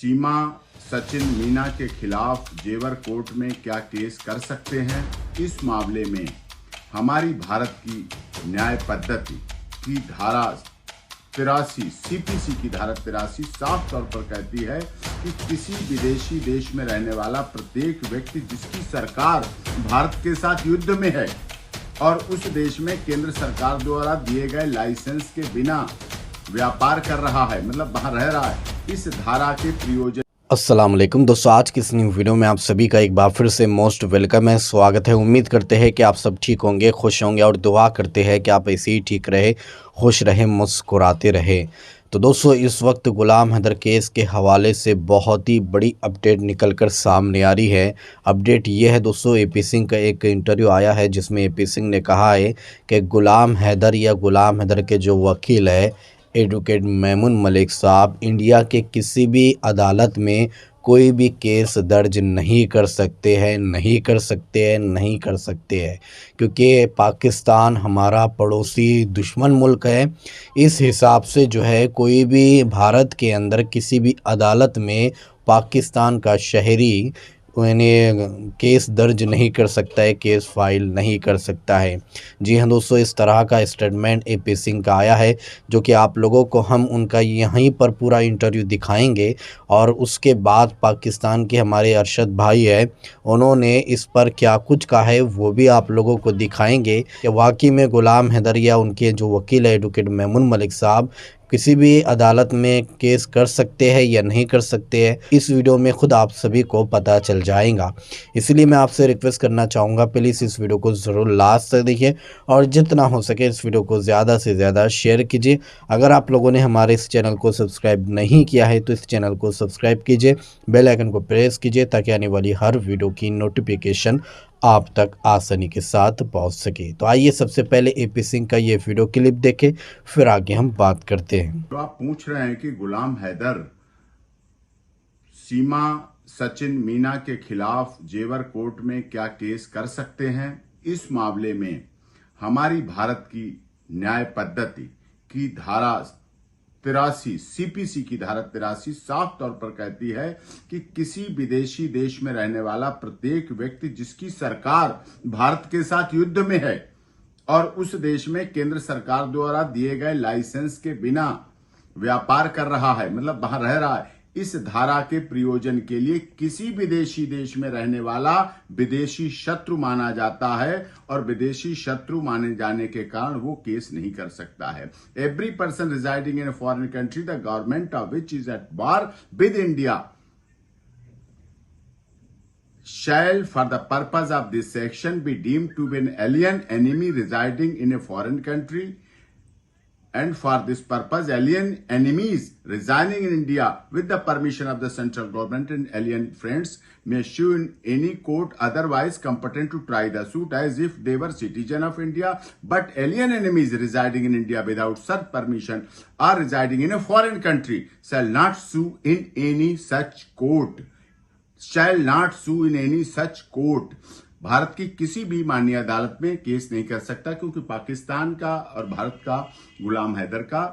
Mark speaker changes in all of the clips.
Speaker 1: सीमा सचिन मीना के खिलाफ जेवर कोर्ट में क्या केस कर सकते हैं। इस मामले में हमारी भारत की न्याय पद्धति की धारा 83 सीपीसी की धारा 83 साफ तौर पर कहती है कि किसी विदेशी देश में रहने वाला प्रत्येक व्यक्ति जिसकी सरकार भारत के साथ युद्ध में है और उस देश में केंद्र सरकार द्वारा दिए गए लाइसेंस के बिना व्यापार कर रहा है, मतलब बाहर रह रहा है, इस धारा के प्रयोजन।
Speaker 2: अस्सलाम वालेकुम दोस्तों, आज की इस न्यू वीडियो में आप सभी का एक बार फिर से मोस्ट वेलकम है, स्वागत है। उम्मीद करते हैं कि आप सब ठीक होंगे, खुश होंगे और दुआ करते हैं कि आप ऐसे ही ठीक रहे, खुश रहे, मुस्कुराते रहे। तो दोस्तों, इस वक्त गुलाम हैदर केस के हवाले से बहुत ही बड़ी अपडेट निकलकर सामने आ रही है। अपडेट ये है दोस्तों, एपी सिंह का एक इंटरव्यू आया है जिसमें एपी सिंह ने कहा है कि गुलाम हैदर या गुलाम हैदर के जो वकील है एडवोकेट मेमून मलिक साहब इंडिया के किसी भी अदालत में कोई भी केस दर्ज नहीं कर सकते हैं, नहीं कर सकते हैं, क्योंकि पाकिस्तान हमारा पड़ोसी दुश्मन मुल्क है। इस हिसाब से जो है कोई भी भारत के अंदर किसी भी अदालत में पाकिस्तान का शहरी केस दर्ज नहीं कर सकता है, केस फाइल नहीं कर सकता है। जी हाँ दोस्तों, इस तरह का स्टेटमेंट एपी सिंह का आया है, जो कि आप लोगों को हम उनका यहीं पर पूरा इंटरव्यू दिखाएंगे। और उसके बाद पाकिस्तान के हमारे अरशद भाई है, उन्होंने इस पर क्या कुछ कहा है वो भी आप लोगों को दिखाएंगे कि वाकई में गुलाम हैदर या उनके जो वकील है एडवोकेट मेमून मलिक साहब किसी भी अदालत में केस कर सकते हैं या नहीं कर सकते हैं। इस वीडियो में खुद आप सभी को पता चल जाएगा। इसलिए मैं आपसे रिक्वेस्ट करना चाहूँगा, प्लीज़ इस वीडियो को ज़रूर लास्ट तक देखिए और जितना हो सके इस वीडियो को ज़्यादा से ज़्यादा शेयर कीजिए। अगर आप लोगों ने हमारे इस चैनल को सब्सक्राइब नहीं किया है तो इस चैनल को सब्सक्राइब कीजिए, बेल आइकन को प्रेस कीजिए ताकि आने वाली हर वीडियो की नोटिफिकेशन आप तक आसानी के साथ पहुंच सके। तो आइए सबसे पहले एपी सिंह का ये वीडियो क्लिप देखें, फिर आगे हम बात करते हैं।
Speaker 1: तो आप पूछ रहे हैं कि गुलाम हैदर सीमा सचिन मीना के खिलाफ जेवर कोर्ट में क्या केस कर सकते हैं। इस मामले में हमारी भारत की न्याय पद्धति की धारा 83 सीपीसी की धारा 83 साफ तौर पर कहती है कि किसी विदेशी देश में रहने वाला प्रत्येक व्यक्ति जिसकी सरकार भारत के साथ युद्ध में है और उस देश में केंद्र सरकार द्वारा दिए गए लाइसेंस के बिना व्यापार कर रहा है, मतलब बाहर रह रहा है, इस धारा के प्रयोजन के लिए किसी विदेशी देश में रहने वाला विदेशी शत्रु माना जाता है और विदेशी शत्रु माने जाने के कारण वो केस नहीं कर सकता है। Every person residing in a foreign country the government of which is at war with India shall for the purpose of this section be deemed to be an alien enemy residing in a foreign country, and for this purpose alien enemies residing in India with the permission of the central government and alien friends may sue in any court otherwise competent to try the suit as if they were citizen of India, but alien enemies residing in India without such permission or residing in a foreign country shall not sue in any such court, shall not sue in any such court। Bharat की किसी भी माननीय अदालत में case नहीं कर सकता, क्योंकि पाकिस्तान का और भारत का गुलाम हैदर का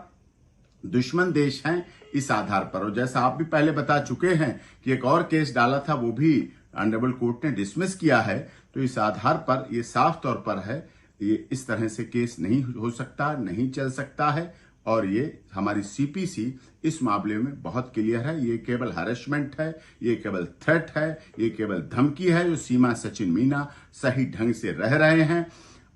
Speaker 1: दुश्मन देश हैं इस आधार पर। और जैसा आप भी पहले बता चुके हैं कि एक और केस डाला था, वो भी ऑनरेबल कोर्ट ने डिसमिस किया है। तो इस आधार पर ये साफ तौर पर है, ये इस तरह से केस नहीं हो सकता, नहीं चल सकता है। और ये हमारी सीपीसी इस मामले में बहुत क्लियर है। ये केवल हरेसमेंट है, ये केवल थ्रेट है, ये केवल धमकी है। जो सीमा सचिन मीना सही ढंग से रह रहे हैं,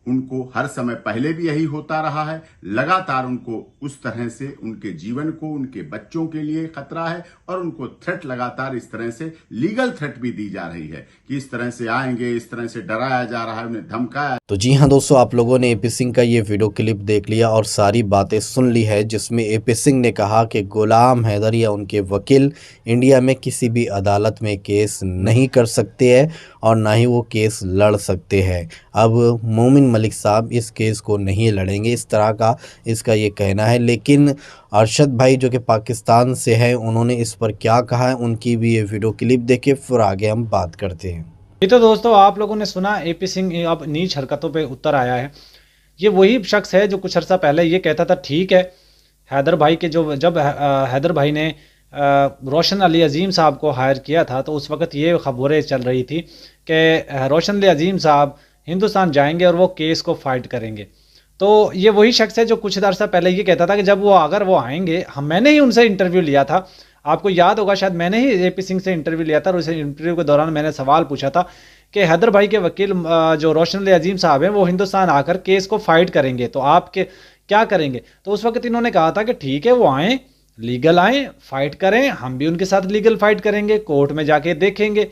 Speaker 1: उनको हर समय पहले भी यही होता रहा है, लगातार उनको उस तरह से उनके जीवन को, उनके बच्चों के लिए खतरा है और उनको थ्रेट लगातार इस तरह से लीगल थ्रेट भी दी जा रही है कि इस तरह से आएंगे, इस तरह से डराया जा रहा है, उन्हें धमकाया।
Speaker 2: तो जी हाँ दोस्तों, आप लोगों ने एपी सिंह का ये वीडियो क्लिप देख लिया और सारी बातें सुन ली है, जिसमें एपी सिंह ने कहा कि गुलाम हैदर या उनके वकील इंडिया में किसी भी अदालत में केस नहीं कर सकते हैं और ना ही वो केस लड़ सकते हैं। अब मोमिन मलिक साहब इस केस को नहीं लड़ेंगे, इस तरह का इसका ये कहना है। लेकिन अरशद भाई जो कि पाकिस्तान से हैं, उन्होंने इस पर क्या कहा है, उनकी भी ये वीडियो क्लिप देखे, फिर आगे हम बात करते हैं।
Speaker 3: तो दोस्तों, आप लोगों ने सुना एपी सिंह अब नीच हरकतों पे उतर आया है। ये वही शख्स है जो कुछ अर्सा पहले ये कहता था ठीक है हैदर भाई के, जो जब हैदर भाई ने रोशन अली अजीम साहब को हायर किया था, तो उस वक्त ये खबरें चल रही थी कि रोशन अली अजीम साहब हिंदुस्तान जाएंगे और वो केस को फाइट करेंगे। तो ये वही शख्स है जो कुछ अर्सा पहले ये कहता था कि जब वो अगर वो आएंगे, मैंने ही उनसे इंटरव्यू लिया था, आपको याद होगा शायद, मैंने ही एपी सिंह से इंटरव्यू लिया था और उस इंटरव्यू के दौरान मैंने सवाल पूछा था कि हैदर भाई के वकील जो रोशन अली अजीम साहब हैं वो हिंदुस्तान आकर केस को फाइट करेंगे, तो आप क्या करेंगे? तो उस वक्त इन्होंने कहा था कि ठीक है, वो आएँ, लीगल आएँ, फाइट करें, हम भी उनके साथ लीगल फाइट करेंगे, कोर्ट में जाके देखेंगे।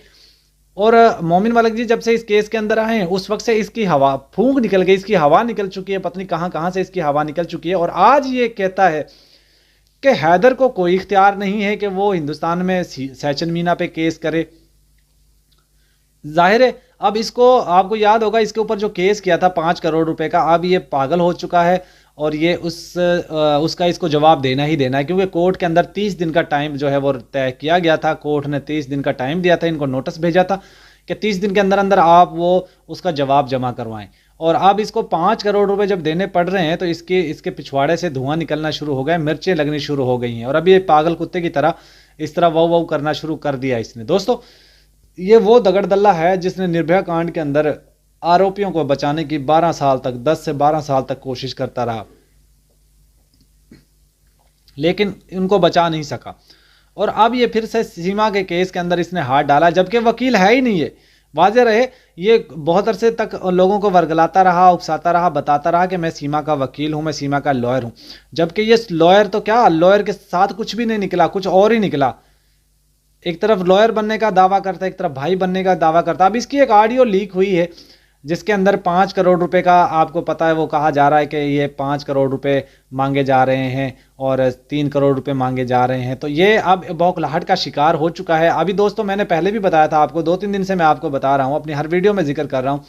Speaker 3: और मोमिन मलिक जी जब से इस केस के अंदर आए हैं उस वक्त से इसकी हवा फूंक निकल गई, इसकी हवा निकल चुकी है, पता नहीं कहाँ कहाँ से इसकी हवा निकल चुकी है। और आज ये कहता है कि हैदर को कोई इख्तियार नहीं है कि वो हिंदुस्तान में सैचन मीना पे केस करे। जाहिर है, अब इसको, आपको याद होगा, इसके ऊपर जो केस किया था 5 करोड़ रुपए का, अब ये पागल हो चुका है और ये उसका इसको जवाब देना ही देना है, क्योंकि कोर्ट के अंदर 30 दिन का टाइम जो है वो तय किया गया था। कोर्ट ने 30 दिन का टाइम दिया था, इनको नोटिस भेजा था कि 30 दिन के अंदर अंदर आप वो उसका जवाब जमा करवाएं। और अब इसको 5 करोड़ रुपए जब देने पड़ रहे हैं तो इसके पिछवाड़े से धुआं निकलना शुरू हो गया, मिर्चें लगनी शुरू हो गई हैं और अब ये पागल कुत्ते की तरह इस तरह वाव वाव करना शुरू कर दिया इसने। दोस्तों, ये वो दगड़दल्ला है जिसने निर्भया कांड के अंदर आरोपियों को बचाने की 12 साल तक, 10 से 12 साल तक कोशिश करता रहा, लेकिन इनको बचा नहीं सका। और अब ये फिर से सीमा के केस के अंदर इसने हाथ डाला, जबकि वकील है ही नहीं है। वाज़ेह रहे, ये बहुत अरसे तक लोगों को वर्गलाता रहा, उकसाता रहा, बताता रहा कि मैं सीमा का वकील हूं, मैं सीमा का लॉयर हूं, जबकि ये लॉयर तो क्या, लॉयर के साथ कुछ भी नहीं निकला, कुछ और ही निकला। एक तरफ लॉयर बनने का दावा करता है, एक तरफ भाई बनने का दावा करता है। अब इसकी एक ऑडियो लीक हुई है जिसके अंदर 5 करोड़ रुपए का, आपको पता है, वो कहा जा रहा है कि ये 5 करोड़ रुपए मांगे जा रहे हैं और 3 करोड़ रुपए मांगे जा रहे हैं। तो ये अब बौखलाहट का शिकार हो चुका है। अभी दोस्तों, मैंने पहले भी बताया था आपको, 2-3 दिन से मैं आपको बता रहा हूँ, अपनी हर वीडियो में जिक्र कर रहा हूँ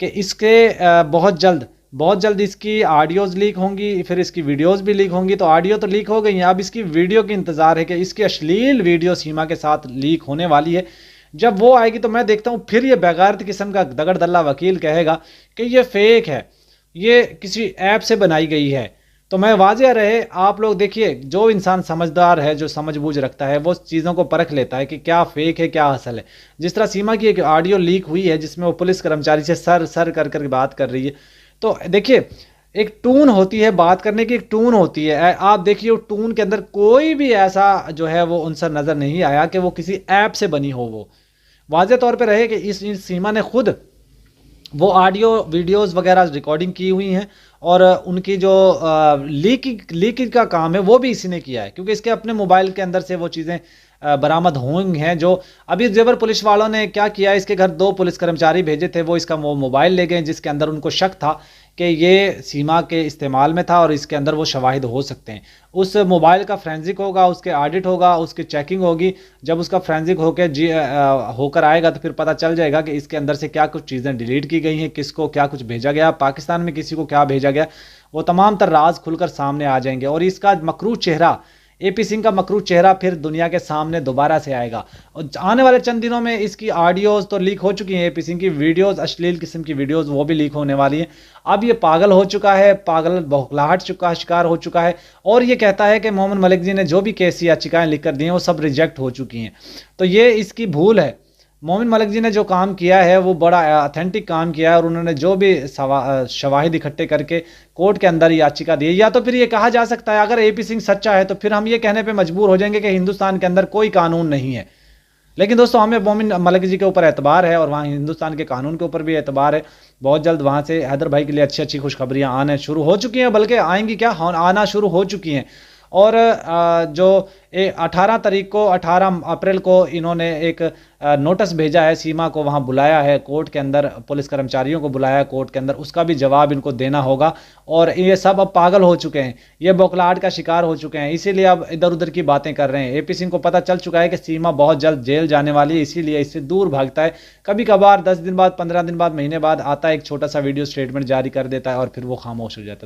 Speaker 3: कि इसके बहुत जल्द इसकी ऑडियोज़ लीक होंगी, फिर इसकी वीडियोज़ भी लीक होंगी। तो ऑडियो तो लीक हो गई हैं, अब इसकी वीडियो की इंतज़ार है कि इसकी अश्लील वीडियो सीमा के साथ लीक होने वाली है। जब वो आएगी तो मैं देखता हूँ फिर ये बेगैरत किस्म का दगड़दल्ला वकील कहेगा कि ये फेक है, ये किसी ऐप से बनाई गई है। तो मैं वाज़ेह रहे, आप लोग देखिए, जो इंसान समझदार है, जो समझ बूझ रखता है, वो चीज़ों को परख लेता है कि क्या फेक है, क्या असल है। जिस तरह सीमा की एक ऑडियो लीक हुई है जिसमें वो पुलिस कर्मचारी से सर कर बात कर रही है। तो देखिए, एक टून होती है, बात करने की एक टून होती है। आप देखिए, वो टून के अंदर कोई भी ऐसा जो है वो उनसे नज़र नहीं आया कि वो किसी ऐप से बनी हो। वो वाज़ेह तौर पे रहे कि इस सीमा ने खुद वो ऑडियो वीडियोस वगैरह रिकॉर्डिंग की हुई हैं और उनकी जो लीकिंग का काम है वो भी इसी ने किया है, क्योंकि इसके अपने मोबाइल के अंदर से वो चीज़ें बरामद हुई हैं। जो अभी जेवर पुलिस वालों ने क्या किया, इसके घर 2 पुलिस कर्मचारी भेजे थे, वो इसका वो मोबाइल ले गए जिसके अंदर उनको शक था कि ये सीमा के इस्तेमाल में था और इसके अंदर वो शवाहिद हो सकते हैं। उस मोबाइल का फ्रेंसिक होगा, उसके ऑडिट होगा, उसकी चेकिंग होगी। जब उसका फ्रेंसिक होकर आएगा तो फिर पता चल जाएगा कि इसके अंदर से क्या कुछ चीज़ें डिलीट की गई हैं, किसको क्या कुछ भेजा गया, पाकिस्तान में किसी को क्या भेजा गया, वो तमाम तर राज खुलकर सामने आ जाएंगे। और इसका मकरू चेहरा, एपी सिंह का मकरू चेहरा फिर दुनिया के सामने दोबारा से आएगा। और आने वाले चंद दिनों में इसकी ऑडियोज़ तो लीक हो चुकी हैं, एपी सिंह की वीडियोज़, अश्लील किस्म की वीडियोज़, वो भी लीक होने वाली हैं। अब ये पागल हो चुका है, पागल बौखलाहट शिकार हो चुका है और ये कहता है कि मोमिन मलिक जी ने जो भी केस याचिकाएं लिख कर दी हैं वो सब रिजेक्ट हो चुकी हैं। तो ये इसकी भूल है। मोमिन मलिक जी ने जो काम किया है वो बड़ा ऑथेंटिक काम किया है और उन्होंने जो भी शवाहिद इकट्ठे करके कोर्ट के अंदर याचिका दी। या तो फिर ये कहा जा सकता है, अगर एपी सिंह सच्चा है तो फिर हम ये कहने पे मजबूर हो जाएंगे कि हिंदुस्तान के अंदर कोई कानून नहीं है। लेकिन दोस्तों, हमें मोमिन मलिक जी के ऊपर एतबार है और वहाँ हिंदुस्तान के कानून के ऊपर भी एतबार है। बहुत जल्द वहाँ से हैदर भाई के लिए अच्छी अच्छी खुशखबरियाँ आने शुरू हो चुकी हैं, बल्कि आएंगी क्या, आना शुरू हो चुकी हैं। और जो 18 तारीख को, 18 अप्रैल को इन्होंने एक नोटिस भेजा है, सीमा को वहाँ बुलाया है कोर्ट के अंदर, पुलिस कर्मचारियों को बुलाया है कोर्ट के अंदर, उसका भी जवाब इनको देना होगा। और ये सब अब पागल हो चुके हैं, ये बौखलाहट का शिकार हो चुके हैं, इसीलिए अब इधर उधर की बातें कर रहे हैं। एपी सिंह को पता चल चुका है कि सीमा बहुत जल्द जेल जाने वाली है, इसीलिए इससे दूर भागता है। कभी कभार 10 दिन बाद, 15 दिन बाद, महीने बाद आता है, एक छोटा सा वीडियो स्टेटमेंट जारी कर देता है और फिर वो खामोश हो जाता है।